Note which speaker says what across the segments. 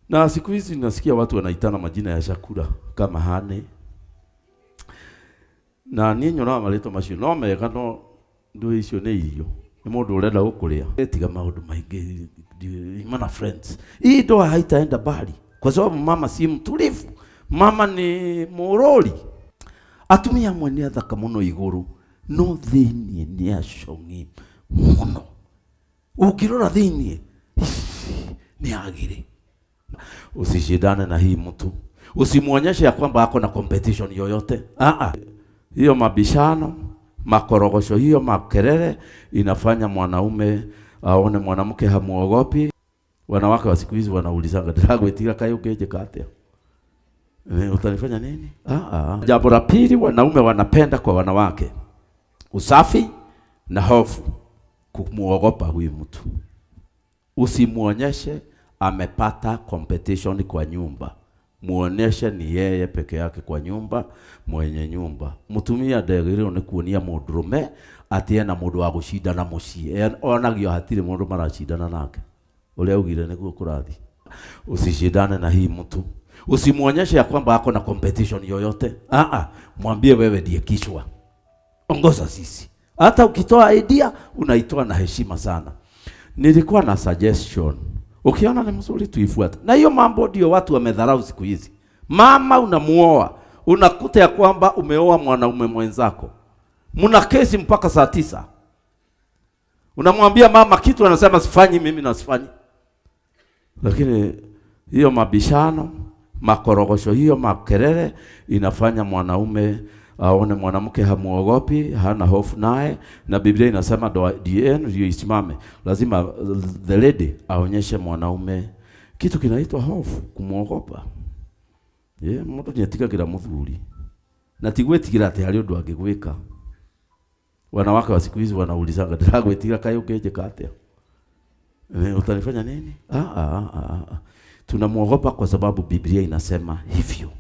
Speaker 1: Na siku hizi nasikia watu wanaitana majina ya chakula kama hane. Na ninyo na maleto macio no mega no ndu icio ne irio. Ni mundu urenda gukuria. Etiga maundu maingi mana friends. Hii ndoa haitaenda bali kwa sababu mama si mtulivu. Mama ni murori. Atumia mwene athaka muno iguru no thinie ni ashongi muno. Ukirora thinie ni agire. Usishindane na hii mtu. Usimuonyeshe ya kwamba ako na competition yoyote. Hiyo mabishano, makorogosho, hiyo makelele inafanya mwanaume aone mwanamke hamuogopi. Wanawake wa siku hizi wanaulizanga ndagwetiga kayugeje katea. Utanifanya nini? Jambo la pili wanaume wanapenda kwa wanawake. Usafi na hofu. Kumuogopa huyu mtu. Usimuonyeshe amepata competition kwa nyumba. Muoneshe ni yeye peke yake kwa nyumba, mwenye nyumba. Mutumia ndegire ni kuonia mundurume atie na mundu wa gushindana mucie. Onagio hatire mundu marashindana nake. Uria ugire niguo kurathi. Usishindane na hii mtu. Usimuonyeshe ya kwamba ako na competition yoyote. Mwambie wewe ndiye kichwa. Ongoza sisi. Hata ukitoa idea unaitoa na heshima sana. Nilikuwa na suggestion. Ukiona ni mzuri tuifuate. Na hiyo mambo ndio watu wamedharau siku hizi. Mama unamuoa, unakuta ya kwamba umeoa mwanaume mwenzako. Muna kesi mpaka saa 9. Unamwambia mama kitu anasema sifanyi, mimi nasifanyi. Lakini hiyo mabishano, makorogosho, hiyo makelele inafanya mwanaume aone mwanamke hamuogopi, hana hofu naye, na Biblia inasema ndio isimame. Lazima the lady aonyeshe mwanaume kitu kinaitwa hofu, kumuogopa. Mtu nyetika kila muthuri. Na tigwetigira ati hari undu angigwika. Wanawake wa siku hizi wanaulizanga ndagwetiga kayugeje katea. Utanifanya nini? Tunamuogopa kwa sababu Biblia inasema hivyo.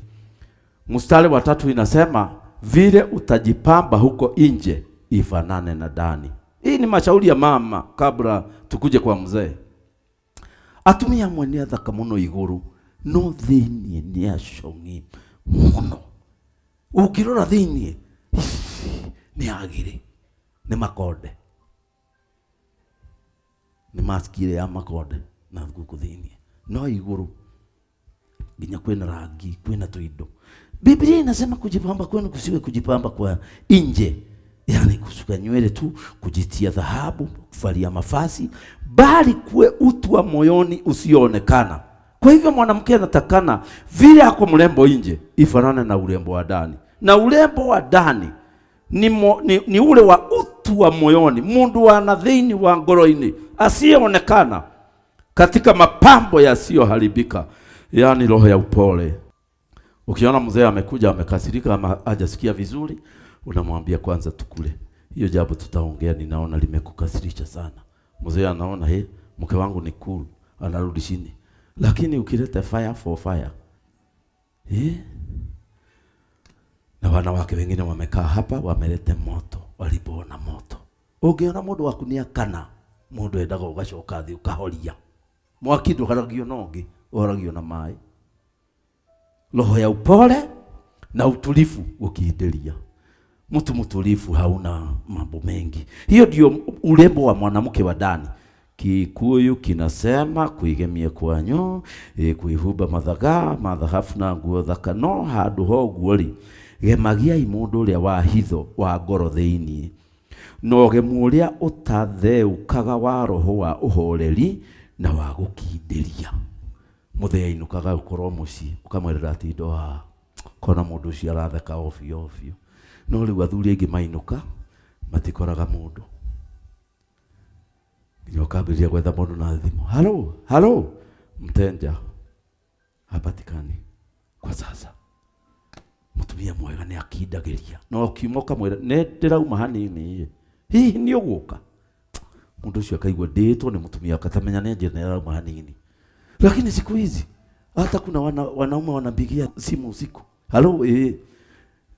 Speaker 1: Mstari wa 3 inasema vile utajipamba huko nje ifanane na ndani. Hii ni mashauri ya mama kabla tukuje kwa mzee. Atumia mwene athaka muno iguru no thinie ni ashongi muno. Ukirora thinie ni agire ni makonde. Ni maskire ya makonde na guku thinie. No iguru ginya kwena rangi, kwena tuindo. Biblia inasema kujipamba kwenu kusiwe kujipamba kwa nje. Yaani kusuka nywele tu, kujitia dhahabu, kuvalia mavazi, bali kuwe utu wa moyoni usioonekana. Kwa hivyo mwanamke anatakana vile ako mrembo nje ifanane na urembo wa ndani. Na urembo wa ndani ni ule wa utu wa moyoni, mundu wa nadhini wa ngoroini, asiyeonekana katika mapambo yasiyoharibika, yaani roho ya upole. Ukiona mzee amekuja amekasirika ama hajasikia vizuri, unamwambia kwanza tukule. Hiyo jambo tutaongea, ninaona limekukasirisha sana. Mzee anaona mke wangu ni cool, anarudi chini. Lakini ukileta fire for fire. Na wanawake wengine wamekaa hapa wamelete moto, walipoona moto. Ungeona mundu wakunia kana, mundu endaga ugacoka thi ukahoria. Mwaki nduharagio nongi, uragio na mai. Roho ya upole na utulivu ukiendelea. Mtu mtulivu hauna mambo mengi. Hiyo ndio urembo wa mwanamke wa ndani. Kikuyu kinasema kuigemia kwanyu, kuihuba madhahabu na nguo thaka no handu ho guori. Gemagia imundu ria wa hitho wa ngoro thiini. No gemuria utatheukaga wa roho wa uhoreri na wa gukinderia. Muthee inukaga ukorwo muci ukamwerera ati ndoa kona mundu ucio aratheka ofio. No riu athuri aingi mainuka matikoraga mundu. Nyokabiria gwetha mundu na thimu. Halo mtenja hapatikani kwa sasa. Mutumia mwega ni akindagiria. No kiumoka mwera ne ndirauma hanini. Hihi ni uguka. Mundu ucio akaigwa nditwo ni mutumia akatamenya ne ndirauma hanini. Lakini siku hizi hata kuna wanaume wanapigia simu usiku.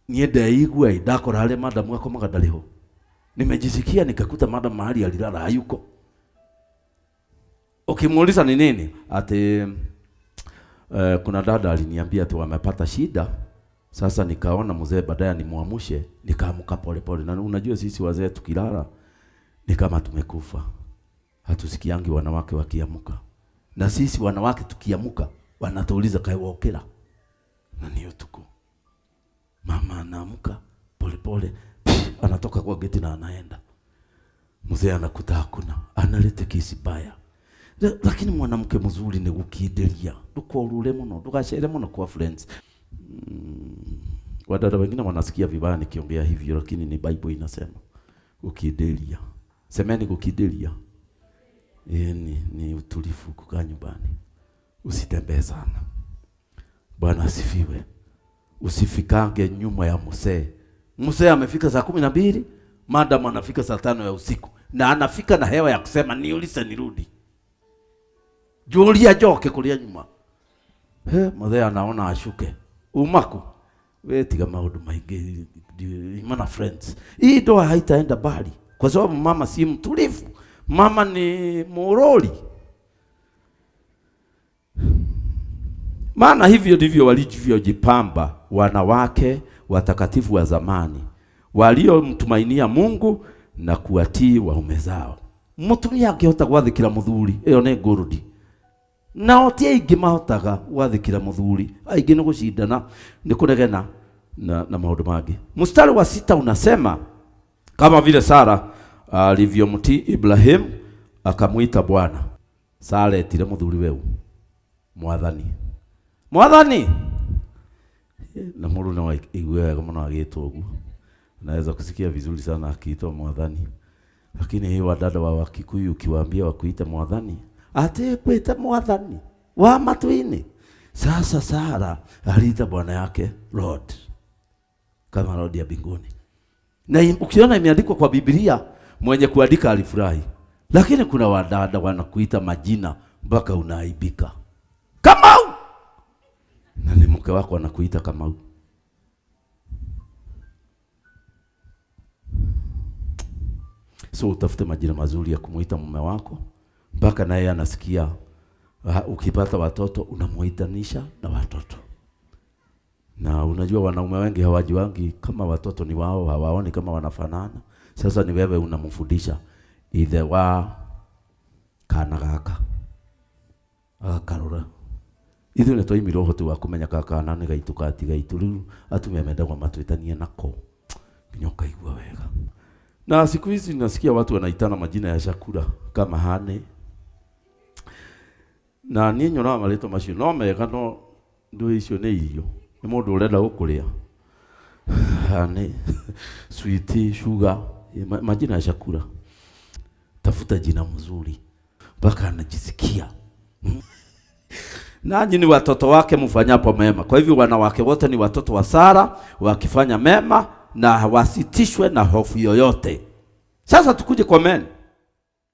Speaker 1: Niende igwe ndakora hale madam wako magadaliho. Nimejisikia nikakuta madam mahali alilala hayuko. Ukimuuliza ni nini? Ati Kuna dada aliniambia ati wamepata shida. Sasa nikaona mzee baadaye nimwamshe, nikaamuka pole pole. Na unajua sisi wazee tukilala ni kama tumekufa. Hatusikiangi wanawake wakiamuka. Na sisi wanawake tukiamuka wanatuuliza kaiwokera. Na niyo tuko. Mama anaamuka pole pole, anatoka kwa geti na anaenda. Mzee anakuta hakuna, analete kesi baya. Lakini mwanamke mzuri ni ukiidelia. Dukorure muno, dugachere muno kwa friends. Wadada wengine wanasikia vibaya nikiongea hivyo, lakini ni Bible inasema ukiidelia. Semeni ukiidelia. Ni utulivu kukaa nyumbani. Usitembee sana. Bwana asifiwe. Usifikange nyuma ya mzee. Mzee amefika saa 12, madam anafika saa 5 ya usiku. Na anafika na hewa ya kusema niulize nirudi. Julia joke kulia nyuma. Mzee anaona ashuke. Umaku. Wewe tiga maundu maingi mana friends. Hii ndoa haitaenda bali. Kwa sababu mama si mtulivu. Mama ni moroli. Maana hivyo ndivyo walivyojipamba wanawake watakatifu wa zamani, waliomtumainia Mungu na kuwatii waume zao. Mutumia angihota gwathikira muthuri, iyo ni ngurudi. Na otie ingi mahotaga gwathikira muthuri, aingi ni gucindana, ni kuregena na maundu mangi. Mstari wa 6 unasema kama vile Sara alivyomtii Ibrahim akamuita Bwana. Sara etire muthuri weu Mwathani. Mwathani. Na muru na igwega muno agitwo ugu. Naweza kusikia vizuri sana akiitwa Mwathani. Lakini hii wadada wa Kikuyu ukiwaambia wakuita Mwathani, ate kuita Mwathani wa matuini. Sasa Sara aliita bwana yake Lord, kama Lord ya mbinguni. Na ukiona imeandikwa kwa Biblia, mwenye kuandika alifurahi. Lakini kuna wadada wanakuita majina mpaka unaaibika. Kamau! Na ni mke wako anakuita Kamau. So utafute majina mazuri ya kumuita mume wako mpaka naye anasikia. Ukipata watoto unamuitanisha na watoto. Na unajua wanaume wengi hawajiwangi kama watoto ni wao, hawaoni kama wanafanana. Sasa ni wewe unamfundisha either wa kana gaka akarora. Ithu ne toi miroho tu akumenya kaka nane gaituka atiga ituru atumemenda kwa matwitania nako. Nyoka igwa wega. Na siku hizi nasikia watu wanaitana majina ya chakula kama Hane. Na ninyo na marito macio no mega no ndu icio ne irio. Ni mundu urenda gukuria. Hane, sweetie, sugar, majina ya chakula. Tafuta jina mzuri mpaka anajisikia. Nanyi ni watoto wake mfanyapo mema. Kwa hivyo wanawake wote ni watoto wa Sara wakifanya mema na wasitishwe na hofu yoyote. Sasa tukuje kwa men.